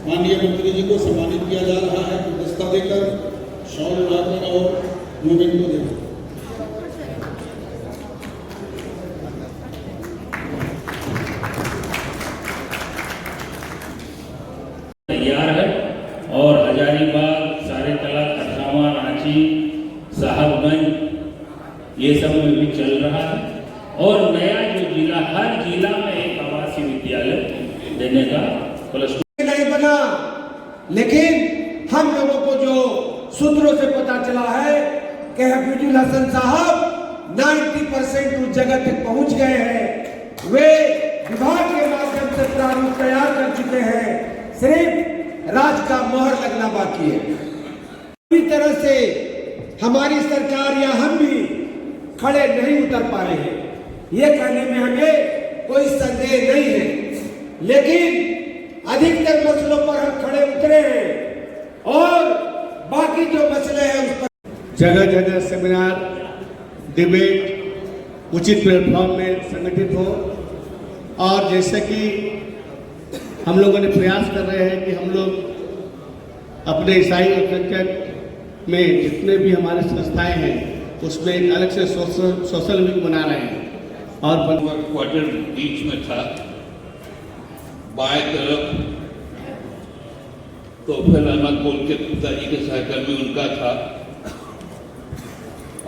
माननीय मंत्री जी को सम्मानित किया जा रहा है। गुलदस्ता देकर, शॉल उड़ाकर और मोमेंटो देकर। तैयार है और हजारीबाग, सारे कला, खरसावां, रांची, साहबगंज ये सब में भी चल रहा है। और नया जो जिला, हर जिला में एक आवासीय विद्यालय देने का प्लस नहीं बना, लेकिन हम लोगों को जो सूत्रों से पता चला है कि हफीजुल हसन साहब 90% उस जगह तक पहुंच गए हैं। वे विभाग के माध्यम से प्रारूप तैयार कर चुके हैं, सिर्फ राज का मोहर लगना बाकी है। पूरी तरह से हमारी सरकार या हम भी खड़े नहीं उतर पा रहे हैं, ये कहने में हमें कोई संदेह नहीं है, लेकिन अधिकतर मसलों पर हम खड़े उतरे हैं और बाकी जो मसले हैं उस पर जगह जगह सेमिनार, डिबेट उचित प्लेटफॉर्म में संगठित हो। और जैसे कि हम लोगों ने प्रयास कर रहे हैं कि हम लोग अपने ईसाई अल्पसंख्यक में जितने भी हमारे संस्थाएं हैं उसमें एक अलग से सोशल वीक बना रहे हैं। और क्वार्टर बीच में था, बाएं तरफ तो फिर अहमद बोल के पिताजी के सहकर्मी उनका था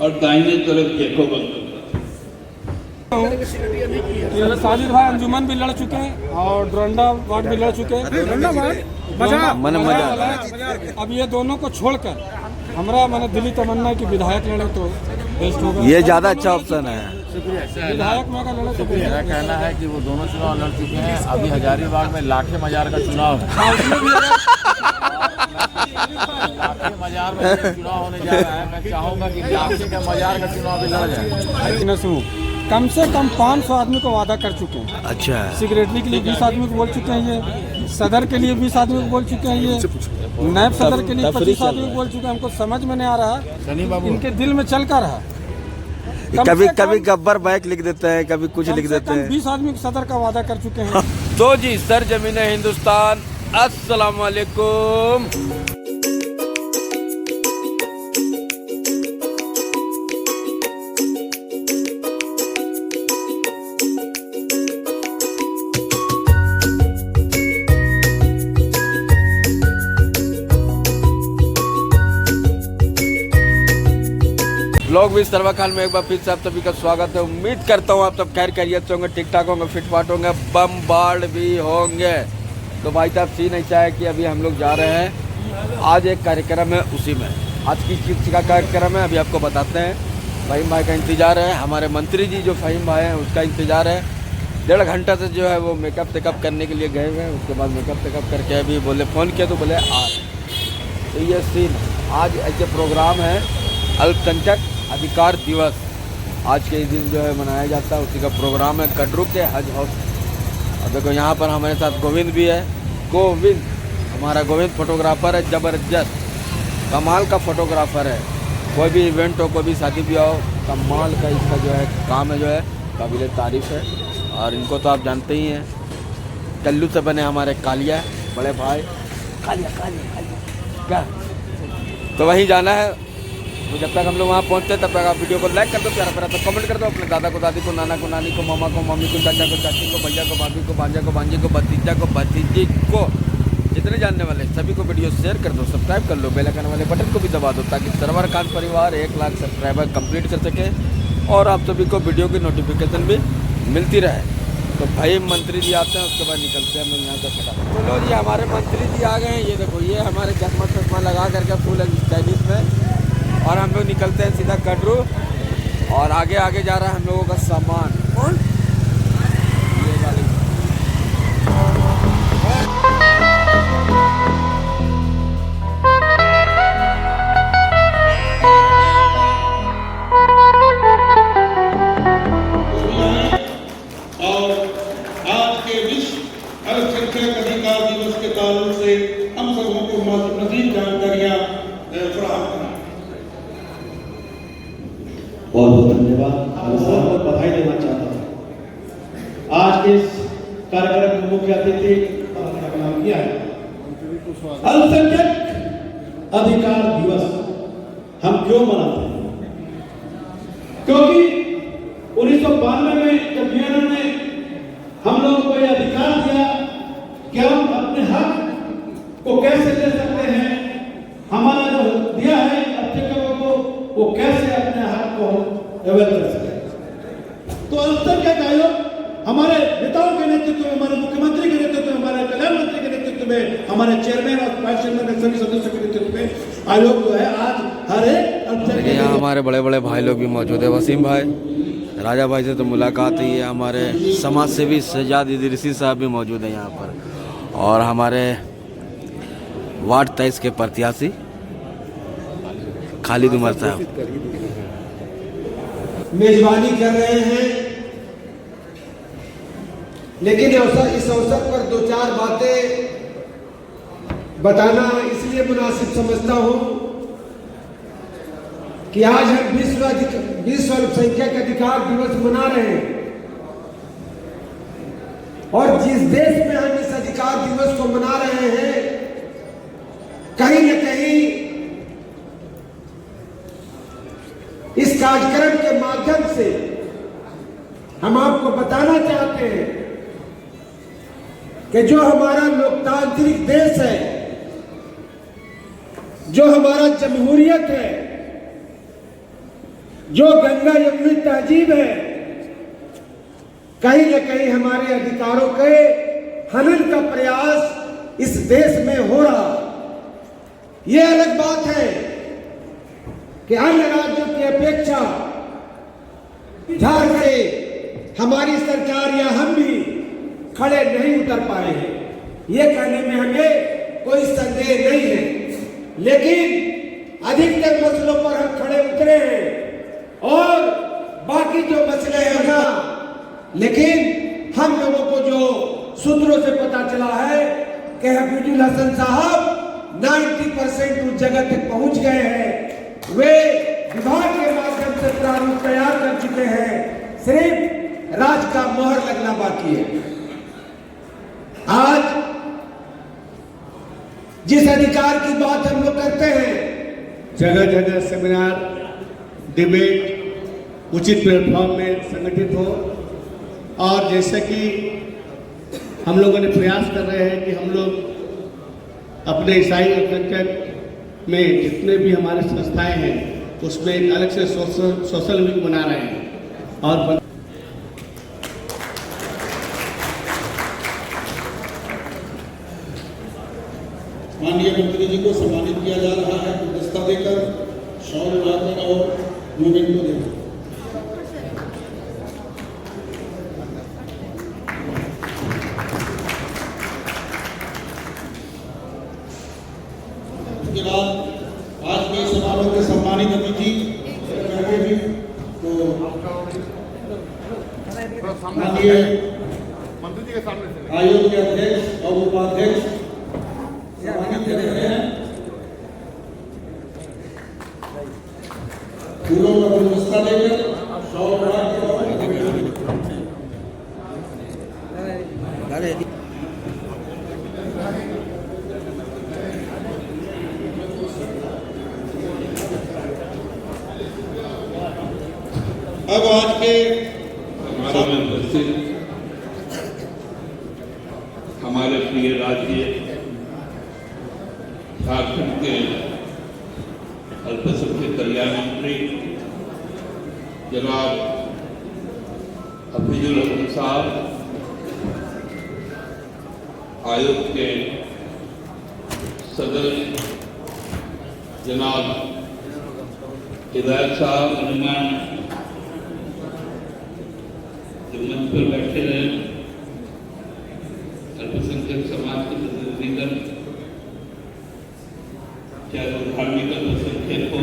और दाहिने तरफ जैकोब अंकल का। साजिद भाई अंजुमन भी लड़ चुके हैं और डोरंडा वार्ड भी लड़ चुके हैं। अब ये दोनों को छोड़कर हमारा मैंने दिली तमन्ना की विधायक लड़े तो बेस्ट होगा। ये ज्यादा अच्छा ऑप्शन है। विधायक में अगर लड़े तो मेरा कहना है कि वो दोनों चुनाव लड़ चुके हैं। अभी हजारीबाग में लाखे मजार का चुनाव है। लाखे मजार में चुनाव होने जा रहा है। मैं चाहूंगा कि लाखे का मजार का चुनाव भी लड़ जाए। कम से कम 500 आदमी को वादा कर चुके हैं। अच्छा, सिगरेटरी के लिए 20 आदमी को बोल चुके हैं, ये सदर के लिए 20 आदमी को बोल चुके हैं, ये नायब सदर के लिए 25 आदमी को बोल चुके हैं। हमको समझ में नहीं आ रहा, इनके दिल में चल कर रहा। कभी कभी गब्बर बैक लिख देते हैं, कभी कुछ लिख देते हैं। 20 आदमी को सदर का वादा कर चुके हैं। तो जी सरजमीन हिंदुस्तान, अस्सलाम वालेकुम। ब्लॉग विद सर्वा खान में एक बार फिर से आप सभी का स्वागत है। उम्मीद करता हूँ आप सब खैर खैरियत से होंगे, ठीक ठाक होंगे, फिट फाट होंगे, बम्बार्ड भी होंगे। तो भाई साहब सीन ऐसा है कि अभी हम लोग जा रहे हैं, आज एक कार्यक्रम है, उसी में आज की चीज का कार्यक्रम है। अभी आपको बताते हैं। फ़हीम भाई का इंतज़ार है, हमारे मंत्री जी जो फ़हीम भाई हैं उसका इंतज़ार है। 1.5 घंटा से जो है वो मेकअप टेकअप करने के लिए गए हुए हैं। उसके बाद मेकअप टेकअप करके अभी बोले फ़ोन किया तो बोले आ। तो ये सीन आज ऐसे प्रोग्राम है, अल्पसंख्यक अधिकार दिवस आज के दिन जो है मनाया जाता है, उसी का प्रोग्राम है कटरू के हज हाउस। और देखो यहाँ पर हमारे साथ गोविंद भी है। गोविंद हमारा गोविंद फोटोग्राफर है, ज़बरदस्त कमाल का फोटोग्राफर है। कोई भी इवेंट हो, कोई भी शादी ब्याह हो, कमाल का इसका जो है काम है, जो है काबिल तारीफ़ है। और इनको तो आप जानते ही हैं, कल्लू से बने हमारे कालिया बड़े भाई, कालिया क्या। तो वहीं जाना है। तो जब तक हम लोग वहाँ पहुँचते हैं तब तक आप वीडियो को लाइक कर दो, प्यारा प्यारा तो कमेंट कर दो, अपने दादा को दादी को, नाना को नानी को, मामा को मामी को, चाचा को चाची को, भैया को भाभी को, भांजा को भांजी को, भतीजा को भतीजी को, जितने जानने वाले सभी को वीडियो शेयर कर दो, सब्सक्राइब कर लो, बेल आइकन वाले बटन को भी दबा दो ताकि सर्वर खान परिवार 1 लाख सब्सक्राइबर कंप्लीट कर सके और आप सभी को वीडियो की नोटिफिकेशन भी मिलती रहे। तो भाई मंत्री जी आते हैं, उसके बाद निकलते हैं हम लोग यहाँ से फटाफट। तो लो जी हमारे मंत्री जी आ गए हैं। ये देखो ये हमारे चश्मा चश्मा लगा करके फुल स्टाइलिश में, और हम लोग निकलते हैं सीधा कटरू। और आगे आगे जा रहा है हम लोगों का सामान। कौन ये गाड़ी और आज के विश्व अल्पसंख्यक अधिकार दिवस के ताल्लुक से हम सबों को मज़ीद जानकारियाँ फराहम करें। बहुत बहुत धन्यवाद। बहुत बहुत बधाई देना चाहता हूँ। आज के इस कार्यक्रम के मुख्य अतिथि आपने नाम किया है अल्पसंख्यक अधिकार दिवस हम क्यों मनाते हैं? क्योंकि 1992 में जब यूएन ने हम लोगों को यह अधिकार दिया कि हम अपने हक को कैसे ले सकते हैं, हमारा जो दिया है अल्पसंख्यकों को, वो कैसे अपने हक को अवैध कर सकते। तो अल्पसंख्यक आयोग हमारे नेताओं के नेतृत्व में, हमारे मुख्यमंत्री के नेतृत्व में, हमारे कल्याण मंत्री के नेतृत्व में, हमारे चेयरमैन और वाइस चेयरमैन के सभी सदस्यों के नेतृत्व में आयोग जो है आज हर एक अल्पसंख्यक। यहाँ हमारे बड़े बड़े भाई लोग भी मौजूद है। वसीम भाई, राजा भाई से तो मुलाकात ही है। हमारे समाज सेवी सजाद इदरीसी साहब भी मौजूद हैं यहाँ पर, और हमारे वार्ड 23 के प्रत्याशी खालिद उमर साहब मेजबानी कर रहे हैं। लेकिन इस अवसर पर दो चार बातें बताना इसलिए मुनासिब समझता हूं कि आज हम विश्व अल्पसंख्यक अधिकार दिवस मना रहे हैं, और जिस देश में हम इस अधिकार दिवस को मना रहे हैं, कहीं न कहीं इस कार्यक्रम के माध्यम से हम आपको बताना चाहते हैं कि जो हमारा लोकतांत्रिक देश है, जो हमारा जमहूरियत है, जो गंगा यमुनी तहजीब है, कहीं न कहीं हमारे अधिकारों के हनन का प्रयास इस देश में हो रहा। यह अलग बात है कि अन्य राज्यों की अपेक्षा झाड़ के हमारी सरकार या हम भी खड़े नहीं उतर पाए हैं, ये कहने में हमें कोई संदेह नहीं है। लेकिन अधिकतर मसलों पर हम खड़े उतरे हैं, और बाकी जो मसले हैं ना, लेकिन हम लोगों को जो सूत्रों से पता चला है कि हफीजुल हसन साहब 90% उस जगह तक पहुंच गए हैं। वे विभाग के माध्यम से प्रारूप तैयार कर चुके हैं, सिर्फ राज का मोहर लगना बाकी है। आज जिस अधिकार की बात हम लोग करते हैं, जगह जगह सेमिनार, डिबेट उचित प्लेटफॉर्म में संगठित हो, और जैसे कि हम लोगों ने प्रयास कर रहे हैं कि हम लोग अपने ईसाई अल्पसंख्यक में जितने भी हमारे संस्थाएं हैं उसमें एक अलग से सोशल वीक बना रहे हैं। और माननीय मंत्री जी को सम्मानित किया जा रहा है, गुलदस्ता देकर, शॉल लगाकर और मोमेंटो देकर। उसके बाद आज के समारोह के सम्मानित अतिथि तो माननीय आयोग के अध्यक्ष और उपाध्यक्ष सम्मानित कर रहे हैं। फूलों का गुलदस्ता देकर शॉल लगाकर अब आज के समारोह में उपस्थित हमारे प्रिय राज्य झारखंड के अल्पसंख्यक कल्याण मंत्री जनाब हफीजुल हसन साहब, आयोग के सदस्य जनाब हिदायत साहब, अनुमान मंच पर बैठे रहे, अल्पसंख्यक समाज के प्रतिनिधिगण, चाहे वो धार्मिक अल्पसंख्यक हो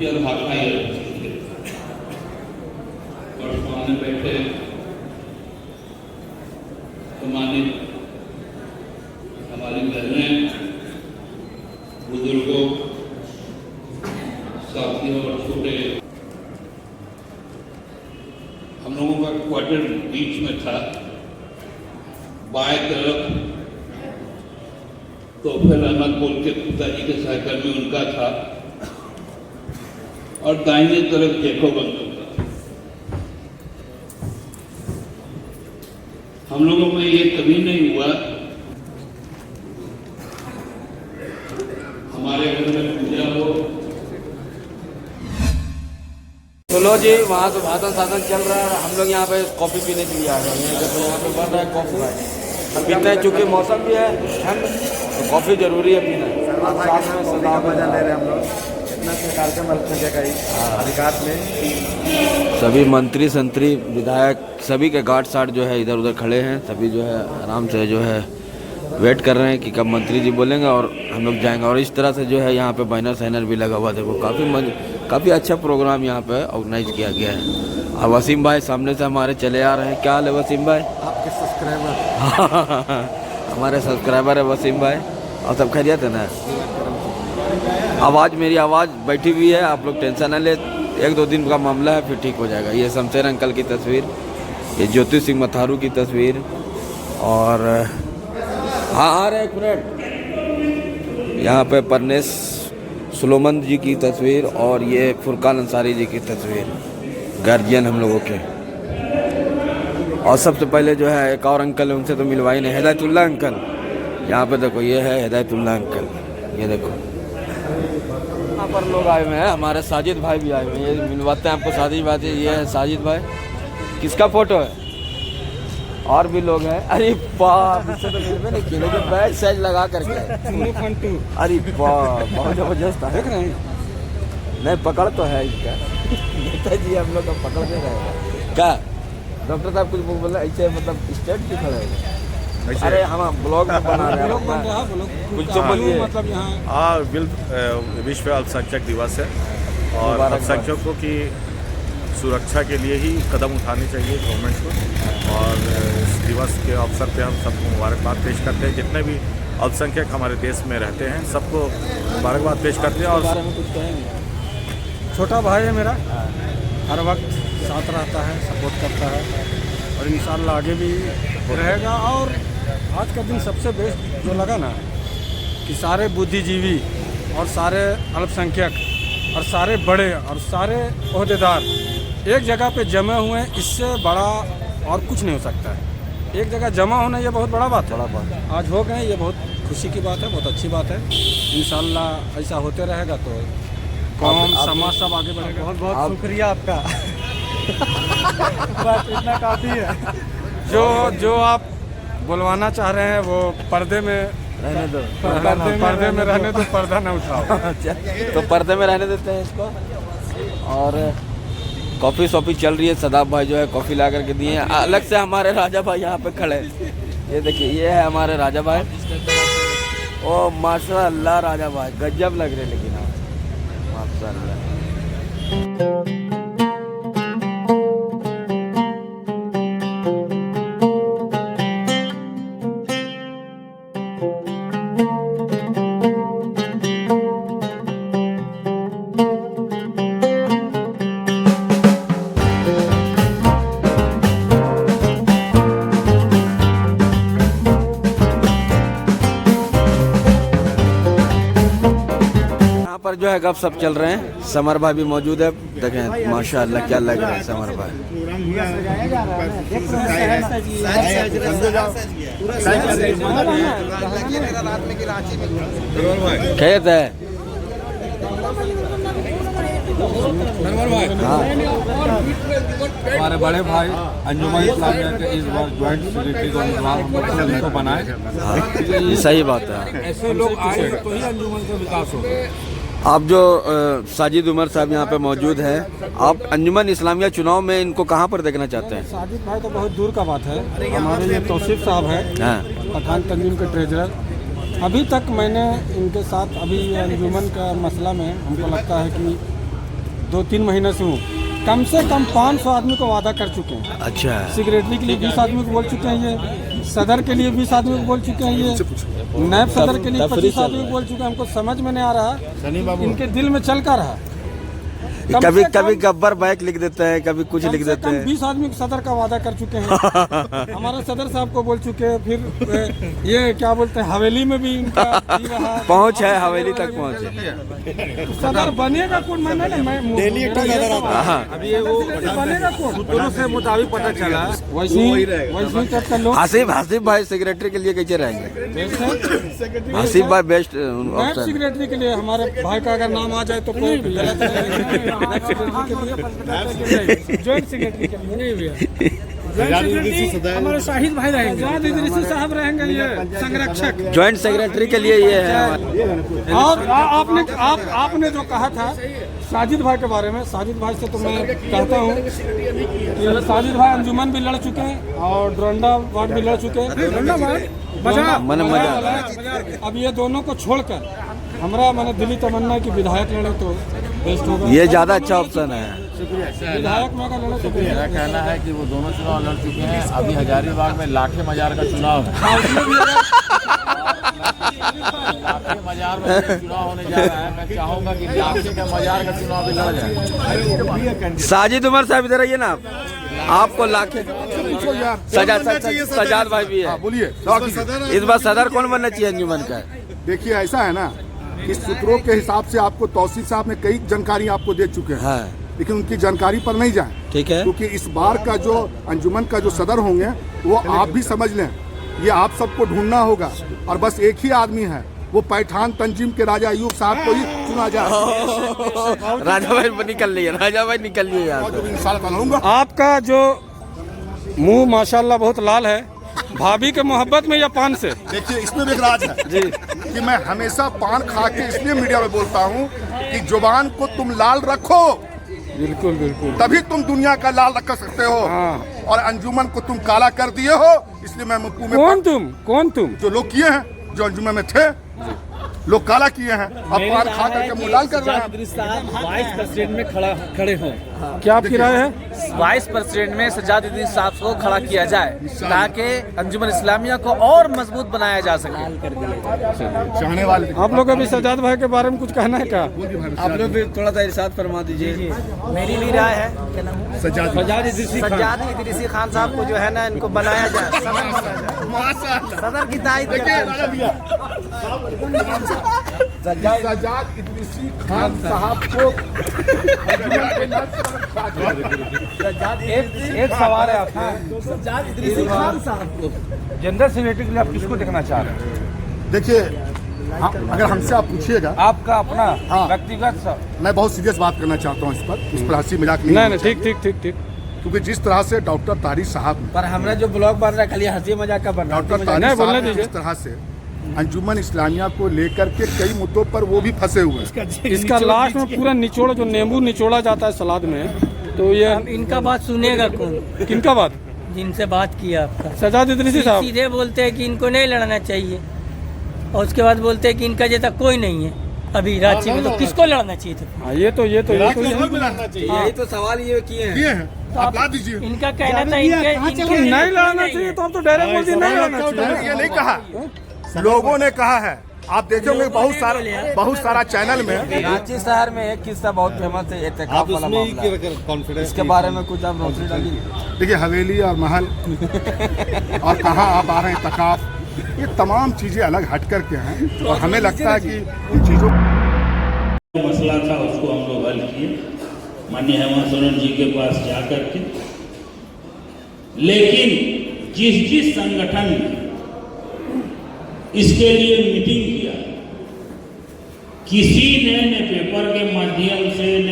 या भाषाई अल्पसंख्यक, और सामने बैठे सम्मानित हमारी बहनें, बुजुर्गों, साथियों और छोटे, हम लोगों का क्वार्टर बीच में था। बाएं तरफ तोफिल अहमद पुल के पिताजी के सहकर्मी उनका था और दाहिने तरफ जैकोब अंकल का था। हम लोगों में ये कभी नहीं हुआ हमारे घर में पूजा हो। तो लो जी, वहाँ से भाषण शासन चल रहा है, हम लोग यहाँ पे कॉफ़ी पीने के लिए आ गए हैं। तो यहाँ पे बन रहा है कॉफ़ी, हम पीते हैं, चूँकि मौसम भी है ठंड, तो कॉफ़ी ज़रूरी है पीना। साथ में सदा मजा ले रहे हैं हम लोग इतना से कार्यक्रम अधिकार में। सभी मंत्री संतरी विधायक सभी के गार्ड साठ जो है इधर उधर खड़े हैं, सभी जो है आराम से जो है वेट कर रहे हैं कि कब मंत्री जी बोलेंगे और हम लोग जाएंगे। और इस तरह से जो है यहाँ पे बैनर सैनर भी लगा हुआ, देखो काफ़ी अच्छा प्रोग्राम यहाँ पे ऑर्गेनाइज किया गया है। और वसीम भाई सामने से हमारे चले आ रहे हैं। क्या हाल है वसीम भाई? आपके सब्सक्राइबर हमारे सब्सक्राइबर है वसीम भाई। और सब खैरियत है ना? मेरी आवाज़ बैठी हुई है, आप लोग टेंशन न ले, 1-2 दिन का मामला है, फिर ठीक हो जाएगा। ये शमशेर अंकल की तस्वीर, ये ज्योति सिंह मथारू की तस्वीर, और हाँ आ रहे 1 मिनट, यहाँ पे परनेस सुलोमन जी की तस्वीर और ये फुरकान अंसारी जी की तस्वीर, गार्जियन हम लोगों के। और सबसे पहले जो है एक और अंकल है, उनसे तो मिलवाई नहीं, हिदायतुल्लाह अंकल। यहाँ पे देखो, ये है हिदायतुल्लाह अंकल, ये देखो। यहाँ पर लोग आए हुए हैं, हमारे साजिद भाई भी आए हुए हैं, ये मिलवाते हैं आपको साजिद भाई। ये है साजिद भाई, किसका फोटो है? और भी लोग हैं। अरे बाप, इससे तो मिलवे नहीं किए, लेकिन बैग साइज लगा करके। अरे बाप, बहुत जबरदस्त है। देख रहे हैं? नहीं, पकड़ तो है इसका। नेताजी हम लोग का पकड़ दे रहे हैं क्या? डॉक्टर साहब कुछ बोला ऐसे, मतलब स्टेट क्यों खड़े हैं? अरे हम ब्लॉग में बना रहे हैं, कुछ तो बोलिए। मतलब यहाँ विश्व अल्पसंख्यक दिवस है और अल्पसंख्यकों की सुरक्षा के लिए ही कदम उठाने चाहिए गवर्नमेंट को। और इस दिवस के अवसर पे हम सबको मुबारकबाद पेश करते हैं, जितने भी अल्पसंख्यक हमारे देश में रहते हैं सबको मुबारकबाद पेश करते हैं। और छोटा भाई है मेरा, हर वक्त साथ रहता है, सपोर्ट करता है और इंशाल्लाह आगे भी रहेगा। और आज का दिन सबसे बेस्ट जो लगा ना, कि सारे बुद्धिजीवी और सारे अल्पसंख्यक और सारे बड़े और सारे ओहदेदार एक जगह पे जमे हुए हैं, इससे बड़ा और कुछ नहीं हो सकता है। एक जगह जमा होना ये बहुत बड़ा बात है। आज हो गए, ये बहुत खुशी की बात है, बहुत अच्छी बात है। इंशाल्लाह ऐसा होते रहेगा तो कौम समाज सब आगे बढ़ेगा। बहुत बहुत शुक्रिया आपका। बस इतना काफ़ी है। जो आप बुलवाना चाह रहे हैं वो पर्दे में रहने दो, पर्दे में रहने दो, पर्दा न उठाओ। तो पर्दे में रहने देते हैं इसको। और कॉफ़ी शॉपी चल रही है, सदाब भाई जो है कॉफ़ी ला करके दिए हैं। अलग से हमारे राजा भाई यहाँ पे खड़े, ये देखिए, ये है हमारे राजा भाई। ओ माशाअल्लाह राजा भाई गजब लग रहे, लेकिन हाँ माशाअल्लाह। पर जो है गप सब चल रहे हैं। समर भाई भी मौजूद है, देखें माशाअल्लाह क्या लग रहा है समर भाई। खेत है हमारे बड़े भाई अंजुमन इस्लामिया के इस बार ज्वाइंट सेक्रेटरी को बनाए। ये सही बात है, ऐसे लोग आए तो ही अंजुमन का विकास होगा। आप जो साजिद उमर साहब यहाँ पे मौजूद है, आप अंजुमन इस्लामिया चुनाव में इनको कहाँ पर देखना चाहते हैं? साजिद भाई तो बहुत दूर का बात है, हमारे ये तौसीफ साहब हैं पठान तंजीम के ट्रेजरर। अभी तक मैंने इनके साथ अभी अंजुमन का मसला में हमको लगता है कि 2-3 महीने से हूँ, कम से कम 500 आदमी को वादा कर चुके हैं। अच्छा, सेक्रेटरी के लिए 20 आदमी को बोल चुके हैं, ये सदर के लिए 20 आदमी को बोल चुके हैं, ये नायब सदर के लिए 25 आदमी को बोल चुके हैं। हमको समझ में नहीं आ रहा, इनके दिल में चल कर रहा। कम कभी से कम- कभी गब्बर बैक लिख देते हैं, कभी कुछ लिख देते हैं। 20 आदमी सदर का वादा कर चुके हैं। हमारे सदर साहब को बोल चुके हैं, फिर ये क्या बोलते हैं हवेली में भी इनका ही रहा। पहुंच है, हवेली तक पहुंच है। सदर बनेगा कौन? मैं डेली एक सदर आता है। अभी ये वो बनेगा कौन? सूत्रों से मुताबिक पता चला वैसे तक का लोग। हसीब भाई सेक्रेटरी के लिए कैसे रहेंगे? हसीब भाई बेस्ट ऑप्शन। सेक्रेटरी के लिए हमारे भाई का अगर नाम आ जाए तो कोई गलत जॉइंट सेक्रेटरी के लिए हमारे शाहिद भाई रहेंगे, आजाद इदरीसी साहब रहेंगे ये संरक्षक। जॉइंट सेक्रेटरी के लिए ये है। और आपने जो कहा था साजिद भाई के बारे में, साजिद भाई से तो मैं कहता हूँ कि साजिद भाई अंजुमन भी लड़ चुके हैं और डोरंडा वार्ड भी लड़ चुके हैं। अब ये दोनों को छोड़कर हमारा मैंने दिली तमन्ना की विधायक लड़े तो बेस्ट होगा। ये ज्यादा अच्छा ऑप्शन है। विधायक में अगर लड़े तो मेरा कहना है कि वो दोनों चुनाव लड़ चुके हैं। अभी हजारीबाग में लाखे मजार का चुनाव है। लाखे मजार में चुनाव होने जा रहा है। मैं चाहूंगा कि लाखे का मजार का चुनाव भी लड़ जाए। साजिद उमर साहब इधर आइए ना, आपको लाखे सजाद भाई भी है। बोलिए इस बार सदर कौन बनना चाहिए अंजुमन का? देखिए ऐसा है ना, इस सूत्रों के हिसाब से आपको तौसीफ साहब ने कई जानकारी आपको दे चुके हैं। हाँ। लेकिन उनकी जानकारी पर नहीं जाए, ठीक है, क्योंकि इस बार का जो अंजुमन का जो सदर होंगे वो आप भी समझ लें, ये आप सबको ढूंढना होगा और बस एक ही आदमी है, वो पैठान तंजीम के राजा अयूब साहब को ही चुना जाए। राजा भाई निकल लिए, राजा भाई निकल लिए यार। आपका जो मुंह माशाल्लाह बहुत लाल है, भाभी के मोहब्बत में या पान से? देखिए इसमें भी एक राज है जी कि मैं हमेशा पान खा के इसलिए मीडिया में बोलता हूँ कि जुबान को तुम लाल रखो, बिल्कुल बिल्कुल, तभी तुम दुनिया का लाल रख सकते हो। हाँ। और अंजुमन को तुम काला कर दिए हो, इसलिए मैं मुंह में कौन तुम जो लोग किए हैं, जो अंजुमन में थे लोग काला किए हैं, अब पान खा करके मुंह लाल कर रहे हैं। वाइस प्रेसिडेंट में खड़े हों। क्या आपकी राय है? वाइस प्रेसिडेंट में सजाद इदरीस साहब को खड़ा किया जाए ताकि अंजुमन इस्लामिया को और मजबूत बनाया जा सके। चाहने वाले आप लोग अभी सजाद भाई के बारे में कुछ कहना है क्या? आप लोग भी थोड़ा सा इरशाद फरमा दीजिए। मेरी भी राय है सजाद इदरीसी खान साहब को जो है ना, इनको बनाया जाए सदर की दायित्व। सजाद इदरीसी खान साहब को एक सवाल है आपका, सजाद इदरीसी खान साहब को जनरल सेक्रेटरी के लिए आप किसको देखना चाह रहे हैं? देखिए अगर हमसे आप पूछिएगा, आपका अपना व्यक्तिगत मैं बहुत सीरियस बात करना चाहता हूँ इस पर हंसी मजाक नहीं, ठीक, क्योंकि जिस तरह से डॉक्टर तारिक साहब पर हमारा जो ब्लॉग बन रहा है खाली हंसी मजाक का बन रहा है। डॉक्टर तारिक साहब ने जिस तरह से अंजुमन इस्लामिया को लेकर के कई मुद्दों पर वो भी फंसे हुए हैं। इसका लास्ट में पूरा निचोड़, जो नींबू निचोड़ा जाता है सलाद में, तो ये इनका बात सुनेगा कौन? किनका बात? जिनसे बात किया आपका सजाद इदरीसी साहब सीधे बोलते हैं कि इनको नहीं लड़ना चाहिए और उसके बाद बोलते हैं कि इनका जैसा कोई नहीं है अभी रांची में, तो किसको लड़ना चाहिए था? ये तो यही तो सवाल ये किए हैं, आप ला दीजिए। इनका कहना था इनके नहीं लड़ना चाहिए, तो आप तो डायरेक्ट बोल दिए नहीं लड़ना चाहिए। ये नहीं कहा, लोगों ने कहा है। आप देखोगे बहुत सारा चैनल में। रांची शहर में एक किस्सा बहुत फेमस है, एहतिकाफ वाला मामला। इसके बारे में कुछ आप रोशनी डालिए। देखिए हवेली और महल और कहाँ आप आ रहे हैं तकाफ, ये तमाम चीजें अलग हट करके हैं और हमें लगता है कि इन चीजों मसला था उसको हम लोग हल किए माननीय हेमंत सोरेन जी के पास जा करके। लेकिन जिस संगठन ने इसके लिए मीटिंग किया, किसी ने न पेपर के माध्यम से, न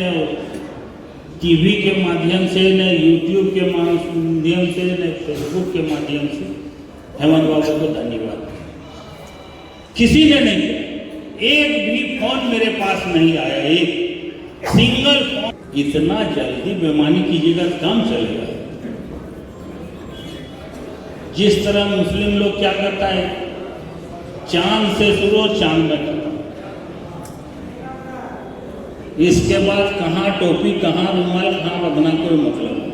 टीवी के माध्यम से, न यूट्यूब के माध्यम से, न फेसबुक के माध्यम से हेमंत बाबू को धन्यवाद, किसी ने नहीं किया। एक भी फोन मेरे पास नहीं आया, एक सिंगल फोन। इतना जल्दी बेईमानी कीजिएगा काम चलेगा। जिस तरह मुस्लिम लोग क्या करता है, चांद से शुरू चांद में खत्म, इसके बाद कहाँ टोपी, कहाँ रुमाल, कहाँ बदना, कोई मतलब नहीं।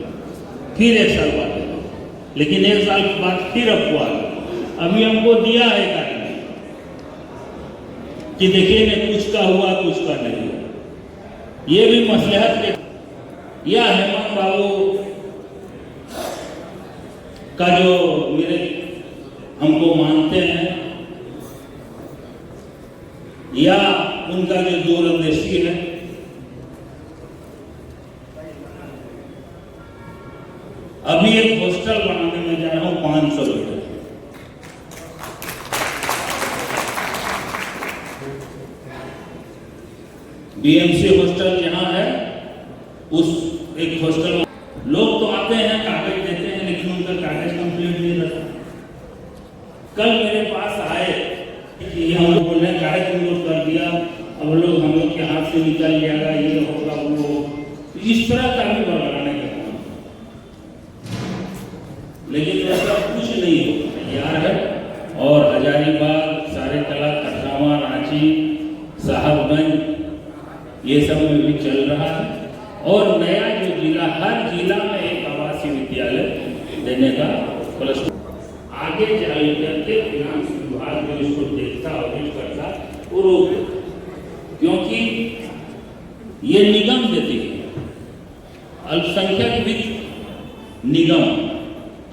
फिर एक साल बाद, लेकिन एक साल के बाद फिर अफवाह। अभी हमको दिया है आदमी कि देखिए न कुछ का हुआ कुछ का नहीं, ये भी मसलहत के या हेमंत बाबू का जो मेरे हमको मानते हैं, या उनका जो दूरंदेशी है, अभी एक हॉस्टल बनाने में जा रहा हूं 500 बेड। बीएमसी हॉस्टल जहां है, उस एक हॉस्टल में लोग तो आते हैं, कागज देते हैं, लेकिन उनका कागज कंप्लीट नहीं रहता। कल मेरे पास आए कि हम लोग बोल रहे हैं कागज कंप्लीट कर दिया, अब हम लोग के हाथ से निकल जाएगा, ये होगा वो, इस तरह का भी लगाने का काम, लेकिन ऐसा कुछ नहीं हो तैयार है। और हजारीबाग, सारे कला, खरसावां, रांची, साहबगंज, ये सब में भी चल रहा है। और नया जो जिला, हर जिला में एक आवासीय विद्यालय देने का प्लस आगे चल करके फिनांस विभाग जो इसको देखता ऑडिट करता वो रोक देता, क्योंकि ये निगम देती है अल्पसंख्यक वित्त निगम,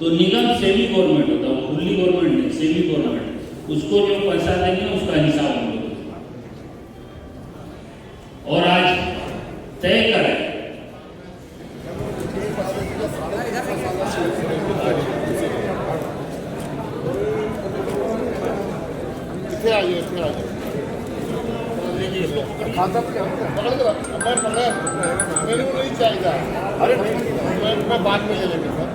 तो निगम सेमी गवर्नमेंट होता है, फुल्ली गवर्नमेंट नहीं, सेमी गवर्नमेंट। उसको जो पैसा देंगे उसका हिसाब हम लोग, और आज तय करें मेरे को नहीं चाहिए, अरे मैं बाद में ले लेंगे सर,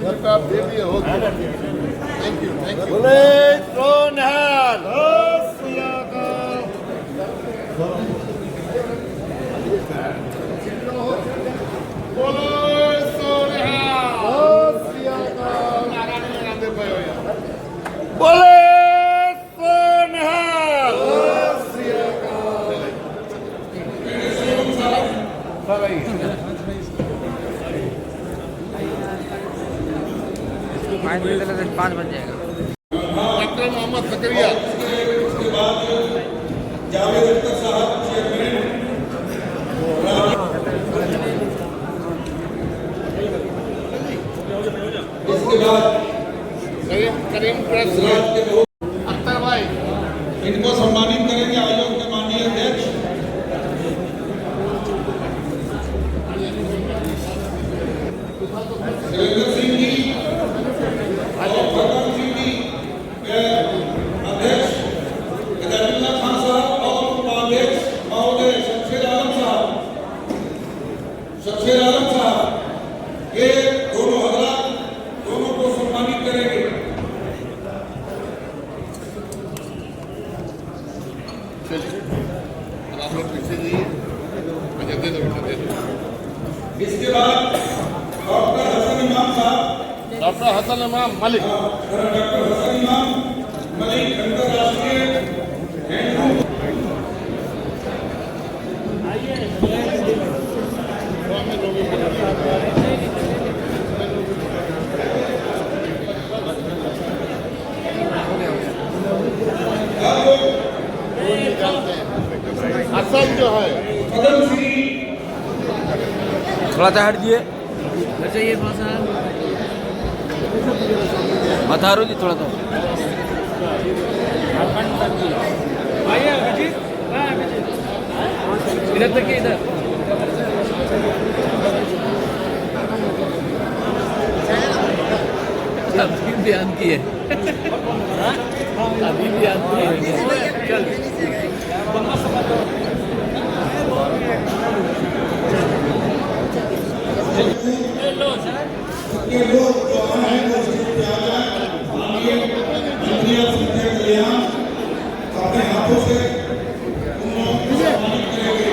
घर पे आप दे दिए हो। Thank you, thank you. पाँच बज जाएगा। डॉक्टर मोहम्मद जकरिया, उसके बाद जावेद अख्तर साहब चेयरमैन, इसके बाद करीम प्रेस अख्तर भाई, इनको सम्मानित करेंगे आयोग के माननीय अध्यक्ष सुरेंद्र सिंह जी और भगत सिंह जी के अध्यक्ष हिदायतुल्लाह खान साहब और उपाध्यक्ष महोदय शमशेर आलम साहब, ये दोनों हजरात दोनों को सम्मानित करेंगे। आप लोग पीछे जाइए, मुझे दे दो। इसके बाद डॉक्टर हसन इमाम साहब, डॉक्टर हसन इमाम मलिक, डॉक्टर हसन इमाम मलिक, अंतरराष्ट्रीय हैंडलूम। असल जो है थोड़ा सा हट दिए, मथारो जी थोड़ा सा। इधर तक इधर अभी बयान किए, अभी बयान किए। चल ये लोग जो हैं वो स्टेज पे आ जाए, माननीय मंत्री संजय कल्याण अपने हाथों से उन लोगों को सम्मानित करेंगे।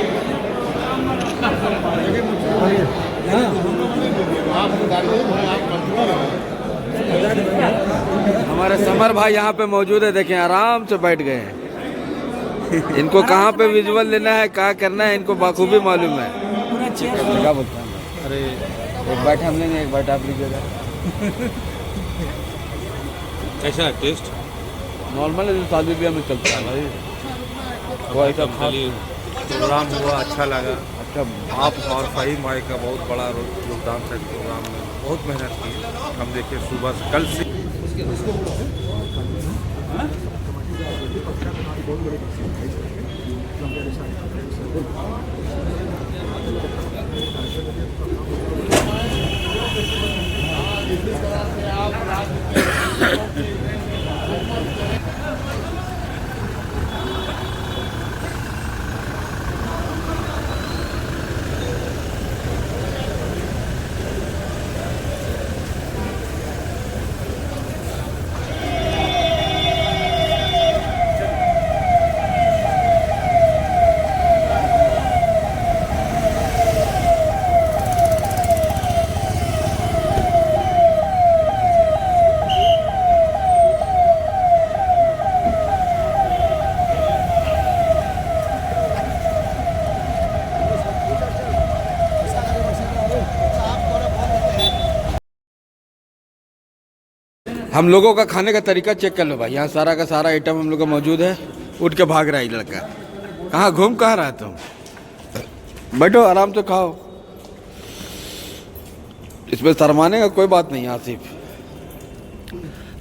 हमारे समर भाई यहाँ पे मौजूद है, देखें आराम से बैठ गए हैं। इनको कहाँ पे विजुअल लेना है, क्या करना है, इनको बखूबी मालूम है। क्या बोलते हैं? अरे एक बाइट हम लेंगे, एक बाइट आप लीजिएगा। कैसा है टेस्ट? नॉर्मल है, जो शादी ब्याह में चलता है भाई। तो भाई साहब चलिए प्रोग्राम हुआ, अच्छा लगा। अच्छा, आप और फहीम भाई का बहुत बड़ा योगदान था प्रोग्राम में, बहुत मेहनत की। हम देखे सुबह से कल से हम लोगों का खाने का तरीका चेक कर लो भाई। यहाँ सारा का सारा आइटम हम लोग का मौजूद है। उठ के भाग रहा है ये लड़का। कहाँ घूम कहाँ रहा तुम? बैठो आराम से खाओ, इसमें शर्माने का कोई बात नहीं। आसिफ,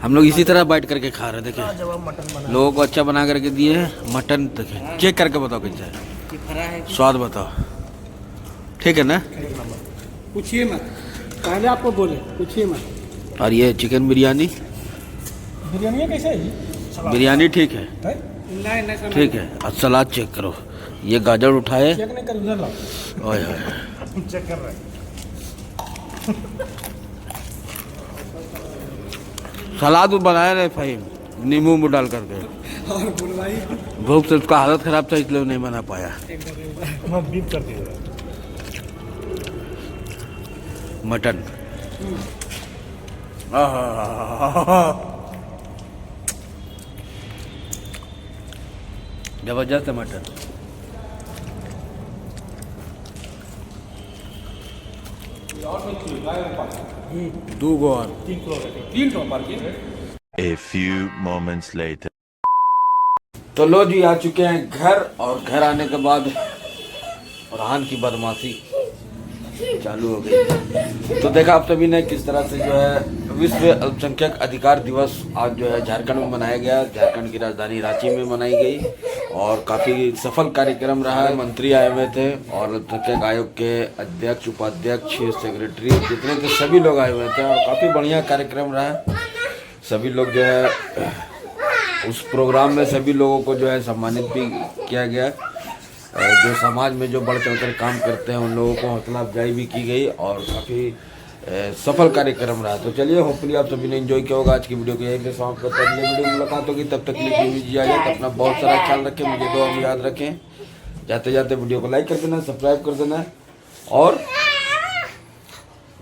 हम लोग इसी तरह बैठ करके खा रहे हैं। देखिए लोगों को अच्छा बना करके दिए हैं मटन। देखिए चेक करके बताओ कैसा है, स्वाद बताओ, ठीक है ना? पूछिए मत, पहले आपको बोले पूछिए मत। और ये चिकन बिरयानी, बिरयानी कैसे है जी? बिरयानी ठीक है, नहीं ठीक है। और सलाद चेक करो, ये गाजर उठाए, चेक नहीं कर, उधर लाओ। ओए होए, चेक कर रहे हैं। सलाद बनाया नहीं फहीम, नींबू में डाल करके। और बुलवाई भूख से उसका हालत खराब था इसलिए नहीं बना पाया। बीप कर दिया मटन जबरदस्त है मटन। दो गो और 3 kilo parking. A few moments later. तो लो जी आ चुके हैं घर, और घर आने के बाद फरहान की बदमाशी चालू हो गई। तो देखा आप सभी ने किस तरह से जो है विश्व अल्पसंख्यक अधिकार दिवस आज जो है झारखंड में मनाया गया। झारखंड की राजधानी रांची में मनाई गई और काफ़ी सफल कार्यक्रम रहा। मंत्री आए हुए थे और अल्पसंख्यक आयोग के अध्यक्ष, उपाध्यक्ष, सेक्रेटरी, जितने थे सभी लोग आए हुए थे और काफ़ी बढ़िया कार्यक्रम रहा। सभी लोग जो है उस प्रोग्राम में सभी लोगों को जो है सम्मानित भी किया गया। जो समाज में जो बढ़ चढ़ कर काम करते हैं उन लोगों को हौसला अफजाई भी की गई और काफ़ी सफल कार्यक्रम रहा। तो चलिए, होपफुली आप सभी ने एंजॉय किया होगा। आज की वीडियो को यहीं पे समाप्त करते हैं। अगली वीडियो में मुलाकात होगी, तब तक के लिए दीजिए इजाज़त। अपना बहुत सारा ख्याल रखें, मुझे दुआ में याद रखें। जाते जाते वीडियो को लाइक कर देना, सब्सक्राइब कर देना और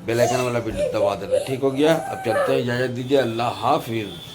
बेल आइकन वाला भी दबा देना। ठीक हो गया? अब चलते हैं, इजाज़त दीजिए। अल्लाह हाफिज़।